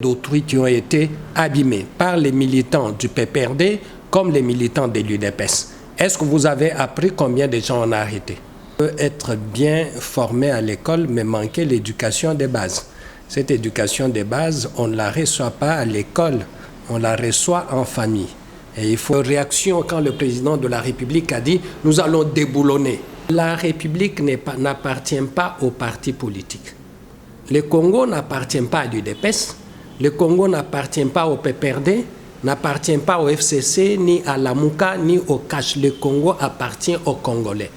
d'autrui qui ont été abîmés par les militants du PPRD comme les militants de l'UDPS. Est-ce que vous avez appris combien de gens on a arrêté? On peut être bien formé à l'école, mais manquer l'éducation des bases. Cette éducation des bases, on ne la reçoit pas à l'école, on la reçoit en famille. Et il faut une réaction quand le président de la République a dit « nous allons déboulonner ». La République n'appartient pas aux partis politiques. Le Congo n'appartient pas à l'UDPS. Le Congo n'appartient pas au PPRD, n'appartient pas au FCC, ni à la Mouka, ni au CACH. Le Congo appartient aux Congolais.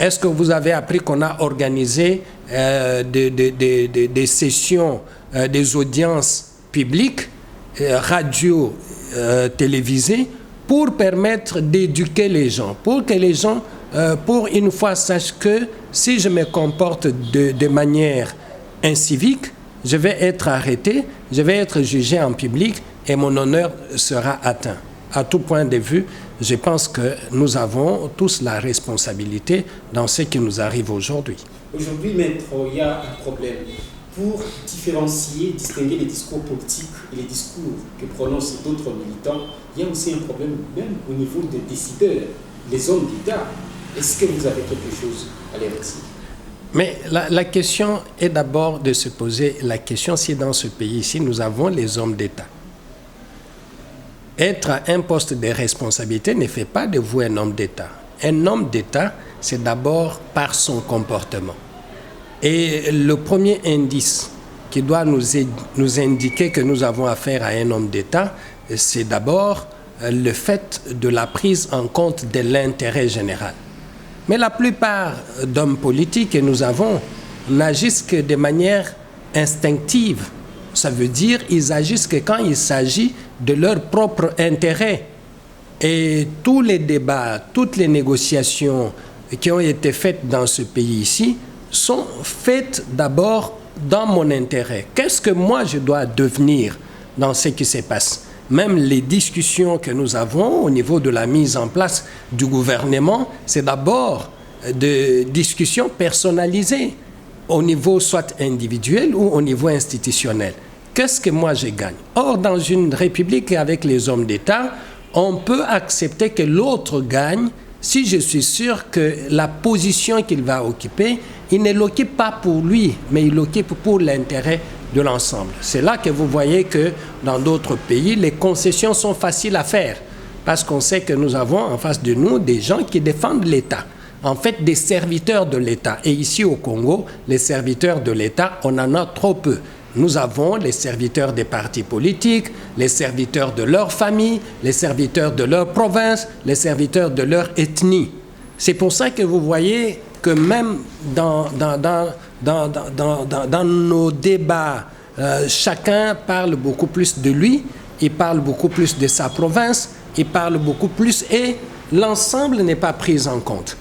Est-ce que vous avez appris qu'on a organisé des sessions, des audiences publiques, radio, télévisées, pour permettre d'éduquer les gens, pour que les gens, pour une fois, sachent que si je me comporte de manière incivique, je vais être arrêté, je vais être jugé en public et mon honneur sera atteint. À tout point de vue, je pense que nous avons tous la responsabilité dans ce qui nous arrive aujourd'hui. Aujourd'hui, maître, il y a un problème. Pour différencier, distinguer les discours politiques et les discours que prononcent d'autres militants, il y a aussi un problème même au niveau des décideurs, les hommes d'État. Est-ce que vous avez quelque chose à leur dire? Mais la question est d'abord de se poser la question si dans ce pays-ci, nous avons les hommes d'État. Être à un poste de responsabilité ne fait pas de vous un homme d'État. Un homme d'État, c'est d'abord par son comportement. Et le premier indice qui doit nous indiquer que nous avons affaire à un homme d'État, c'est d'abord le fait de la prise en compte de l'intérêt général. Mais la plupart d'hommes politiques que nous avons n'agissent que de manière instinctive. Ça veut dire qu'ils agissent que quand il s'agit de leur propre intérêt. Et tous les débats, toutes les négociations qui ont été faites dans ce pays-ci sont faites d'abord dans mon intérêt. Qu'est-ce que moi je dois devenir dans ce qui se passe? Même les discussions que nous avons au niveau de la mise en place du gouvernement, c'est d'abord des discussions personnalisées au niveau soit individuel ou au niveau institutionnel. Qu'est-ce que moi je gagne? Or, dans une république avec les hommes d'État, on peut accepter que l'autre gagne si je suis sûr que la position qu'il va occuper, il ne l'occupe pas pour lui, mais il l'occupe pour l'intérêt de l'ensemble. C'est là que vous voyez que dans d'autres pays, les concessions sont faciles à faire, parce qu'on sait que nous avons en face de nous des gens qui défendent l'État. En fait, des serviteurs de l'État. Et ici au Congo, les serviteurs de l'État, on en a trop peu. Nous avons les serviteurs des partis politiques, les serviteurs de leur famille, les serviteurs de leur province, les serviteurs de leur ethnie. C'est pour ça que vous voyez que même dans nos débats, chacun parle beaucoup plus de lui, il parle beaucoup plus de sa province, il parle beaucoup plus et l'ensemble n'est pas pris en compte.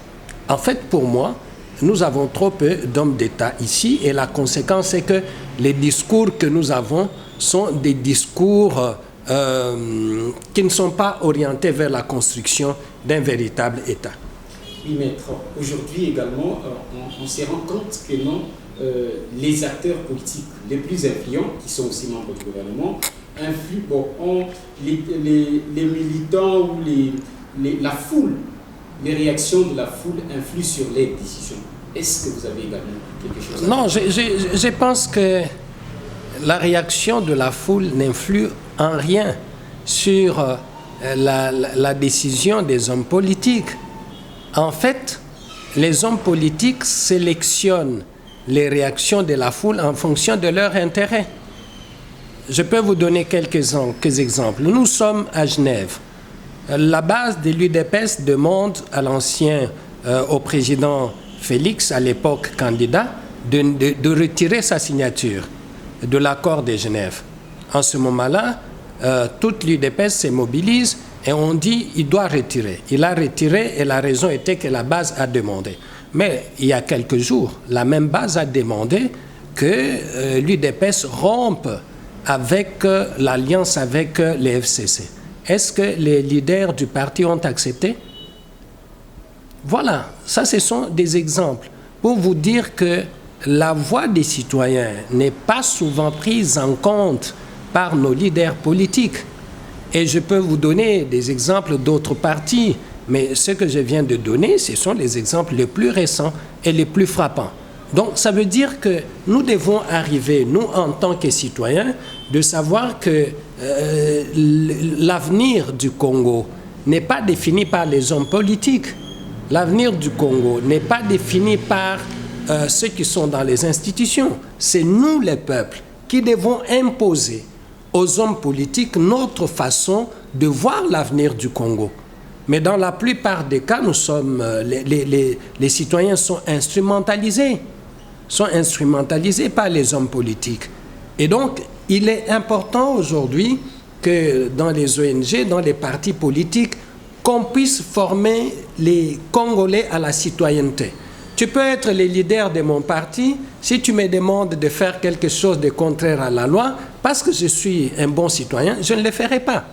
En fait, pour moi, nous avons trop peu d'hommes d'État ici et la conséquence est que les discours que nous avons sont des discours qui ne sont pas orientés vers la construction d'un véritable État. Oui, maître. Aujourd'hui également, on se rend compte que non, les acteurs politiques les plus influents, qui sont aussi membres du gouvernement, influent, les militants ou la foule, les réactions de la foule influent sur les décisions. Est-ce que vous avez également quelque chose à dire? Non, je pense que la réaction de la foule n'influe en rien sur la décision des hommes politiques. En fait, les hommes politiques sélectionnent les réactions de la foule en fonction de leur intérêt. Je peux vous donner quelques exemples. Nous sommes à Genève. La base de l'UDPS demande à au président Félix, à l'époque candidat, de retirer sa signature de l'accord de Genève. En ce moment-là, toute l'UDPS se mobilise et on dit qu'il doit retirer. Il a retiré et la raison était que la base a demandé. Mais il y a quelques jours, la même base a demandé que l'UDPS rompe avec l'alliance avec les FCC. Est-ce que les leaders du parti ont accepté? Voilà, ça ce sont des exemples pour vous dire que la voix des citoyens n'est pas souvent prise en compte par nos leaders politiques. Et je peux vous donner des exemples d'autres partis, mais ce que je viens de donner, ce sont les exemples les plus récents et les plus frappants. Donc ça veut dire que nous devons arriver, nous en tant que citoyens, de savoir que l'avenir du Congo n'est pas défini par les hommes politiques. L'avenir du Congo n'est pas défini par ceux qui sont dans les institutions. C'est nous, les peuples, qui devons imposer aux hommes politiques notre façon de voir l'avenir du Congo. Mais dans la plupart des cas, nous sommes, les citoyens sont instrumentalisés par les hommes politiques. Et donc, il est important aujourd'hui que dans les ONG, dans les partis politiques, qu'on puisse former les Congolais à la citoyenneté. Tu peux être le leader de mon parti, si tu me demandes de faire quelque chose de contraire à la loi, parce que je suis un bon citoyen, je ne le ferai pas.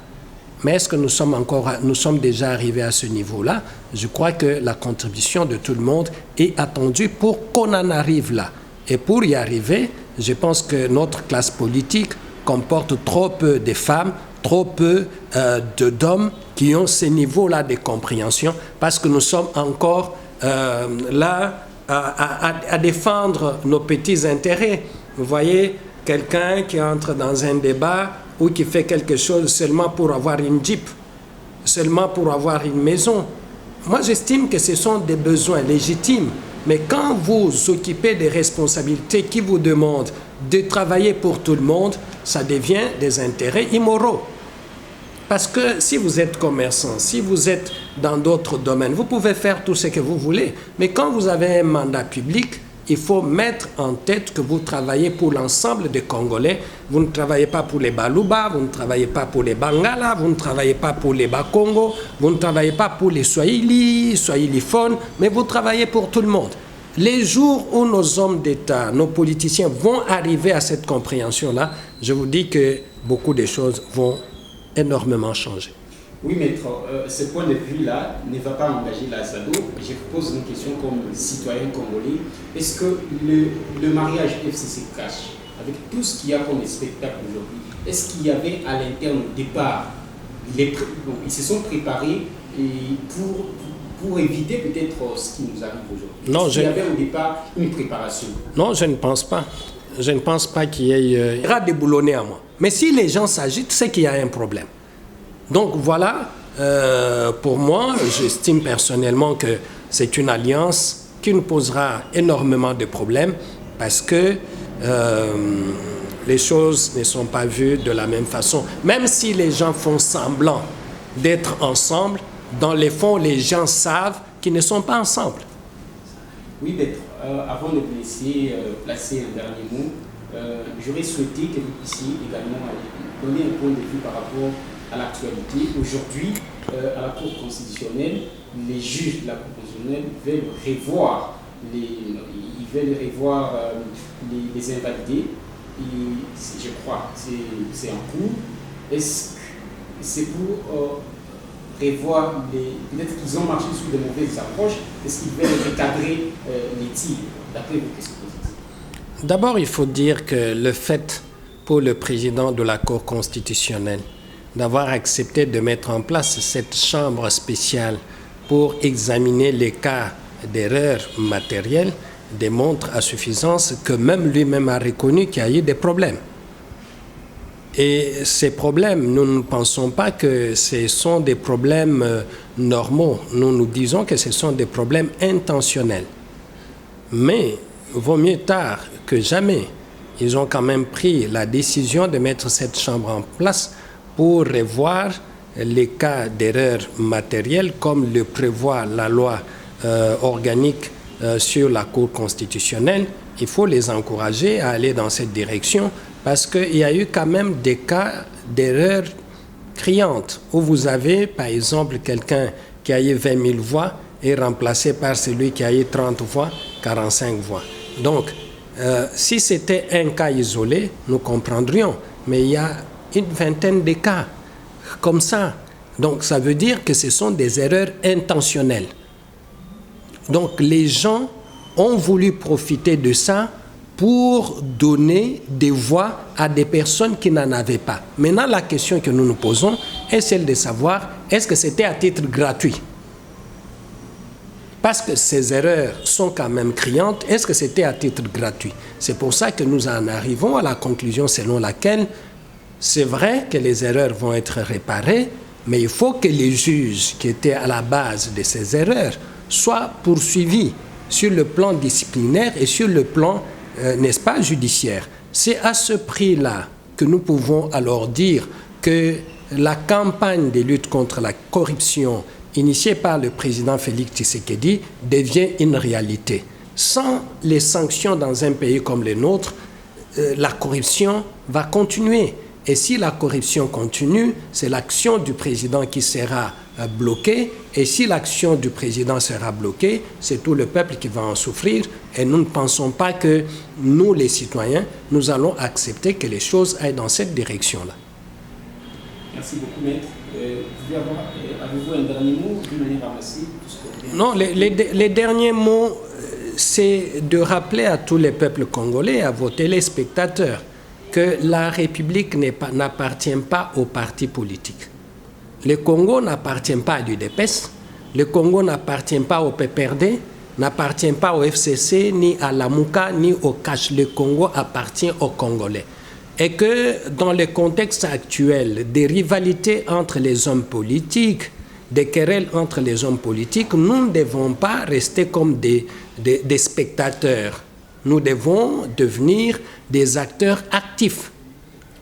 Mais est-ce que nous sommes déjà arrivés à ce niveau-là? Je crois que la contribution de tout le monde est attendue pour qu'on en arrive là. Et pour y arriver, je pense que notre classe politique comporte trop peu de femmes, trop peu d'hommes qui ont ce niveau-là de compréhension, parce que nous sommes encore là à défendre nos petits intérêts. Vous voyez, quelqu'un qui entre dans un débat ou qui fait quelque chose seulement pour avoir une Jeep, seulement pour avoir une maison. Moi, j'estime que ce sont des besoins légitimes. Mais quand vous occupez des responsabilités qui vous demandent de travailler pour tout le monde, ça devient des intérêts immoraux. Parce que si vous êtes commerçant, si vous êtes dans d'autres domaines, vous pouvez faire tout ce que vous voulez. Mais quand vous avez un mandat public, il faut mettre en tête que vous travaillez pour l'ensemble des Congolais. Vous ne travaillez pas pour les Baluba, vous ne travaillez pas pour les Bangala, vous ne travaillez pas pour les Bakongo, vous ne travaillez pas pour les Swahili, Swahiliphones, mais vous travaillez pour tout le monde. Les jours où nos hommes d'État, nos politiciens vont arriver à cette compréhension-là, je vous dis que beaucoup de choses vont énormément changer. Oui, maître, ce point de vue-là ne va pas engager la SADO. Je vous pose une question comme citoyen congolais. Est-ce que le mariage FCC-Cash, avec tout ce qu'il y a comme spectacle aujourd'hui, est-ce qu'il y avait à l'interne au départ, ils se sont préparés pour éviter peut-être ce qui nous arrive aujourd'hui? Non, est-ce qu'il y avait au départ une préparation? Non, je ne pense pas. Je ne pense pas qu'il y ait... Il y aura des boulonnais à moi. Mais si les gens s'agitent, c'est qu'il y a un problème. Donc voilà, pour moi, j'estime personnellement que c'est une alliance qui nous posera énormément de problèmes parce que les choses ne sont pas vues de la même façon. Même si les gens font semblant d'être ensemble, dans les fonds, les gens savent qu'ils ne sont pas ensemble. Oui, maître, avant de vous laisser placer un dernier mot, j'aurais souhaité que vous puissiez également donner un point de vue par rapport à l'actualité. Aujourd'hui, à la Cour constitutionnelle, les juges de la Cour constitutionnelle veulent revoir les invalidés. Et je crois que c'est en cours. Est-ce que c'est pour revoir peut-être qu'ils ont marché sur de mauvaises approches? Est-ce qu'ils veulent recadrer les tirs? D'après vous, qu'est-ce que vous dites? D'abord, il faut dire que le fait pour le président de la Cour constitutionnelle d'avoir accepté de mettre en place cette chambre spéciale pour examiner les cas d'erreurs matérielles démontre à suffisance que même lui-même a reconnu qu'il y a eu des problèmes. Et ces problèmes, nous ne pensons pas que ce sont des problèmes normaux. Nous disons que ce sont des problèmes intentionnels. Mais vaut mieux tard que jamais. Ils ont quand même pris la décision de mettre cette chambre en place pour revoir les cas d'erreurs matérielles comme le prévoit la loi organique sur la Cour constitutionnelle. Il faut les encourager à aller dans cette direction parce qu'il y a eu quand même des cas d'erreurs criantes où vous avez, par exemple, quelqu'un qui a eu 20 000 voix est remplacé par celui qui a eu 30 voix, 45 voix. Donc, si c'était un cas isolé, nous comprendrions. Mais il y a une vingtaine de cas comme ça. Donc, ça veut dire que ce sont des erreurs intentionnelles. Donc, les gens ont voulu profiter de ça pour donner des voix à des personnes qui n'en avaient pas. Maintenant, la question que nous nous posons est celle de savoir, est-ce que c'était à titre gratuit? Parce que ces erreurs sont quand même criantes, est-ce que c'était à titre gratuit? C'est pour ça que nous en arrivons à la conclusion selon laquelle c'est vrai que les erreurs vont être réparées, mais il faut que les juges qui étaient à la base de ces erreurs soient poursuivis sur le plan disciplinaire et sur le plan, n'est-ce pas, judiciaire. C'est à ce prix-là que nous pouvons alors dire que la campagne de lutte contre la corruption initiée par le président Félix Tshisekedi devient une réalité. Sans les sanctions dans un pays comme le nôtre, la corruption va continuer. Et si la corruption continue, c'est l'action du président qui sera bloquée. Et si l'action du président sera bloquée, c'est tout le peuple qui va en souffrir. Et nous ne pensons pas que nous, les citoyens, nous allons accepter que les choses aillent dans cette direction-là. Merci beaucoup, Maître. Avez-vous un dernier mot d'une manière ramassée? Non, les derniers mots, c'est de rappeler à tous les peuples congolais, à vos téléspectateurs, que la République n'appartient pas aux partis politiques. Le Congo n'appartient pas à l'UDPS, le Congo n'appartient pas au PPRD, n'appartient pas au FCC, ni à la Mouka, ni au CACH. Le Congo appartient aux Congolais. Et que dans le contexte actuel des rivalités entre les hommes politiques, des querelles entre les hommes politiques, nous ne devons pas rester comme des spectateurs. Nous devons devenir des acteurs actifs.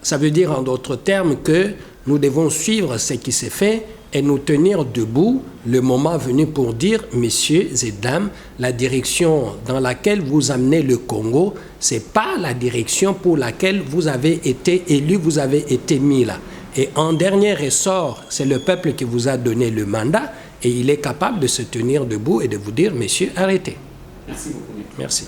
Ça veut dire en d'autres termes que nous devons suivre ce qui s'est fait et nous tenir debout le moment venu pour dire, messieurs et dames, la direction dans laquelle vous amenez le Congo, ce n'est pas la direction pour laquelle vous avez été élus, vous avez été mis là. Et en dernier ressort, c'est le peuple qui vous a donné le mandat et il est capable de se tenir debout et de vous dire, messieurs, arrêtez. Merci beaucoup. Merci.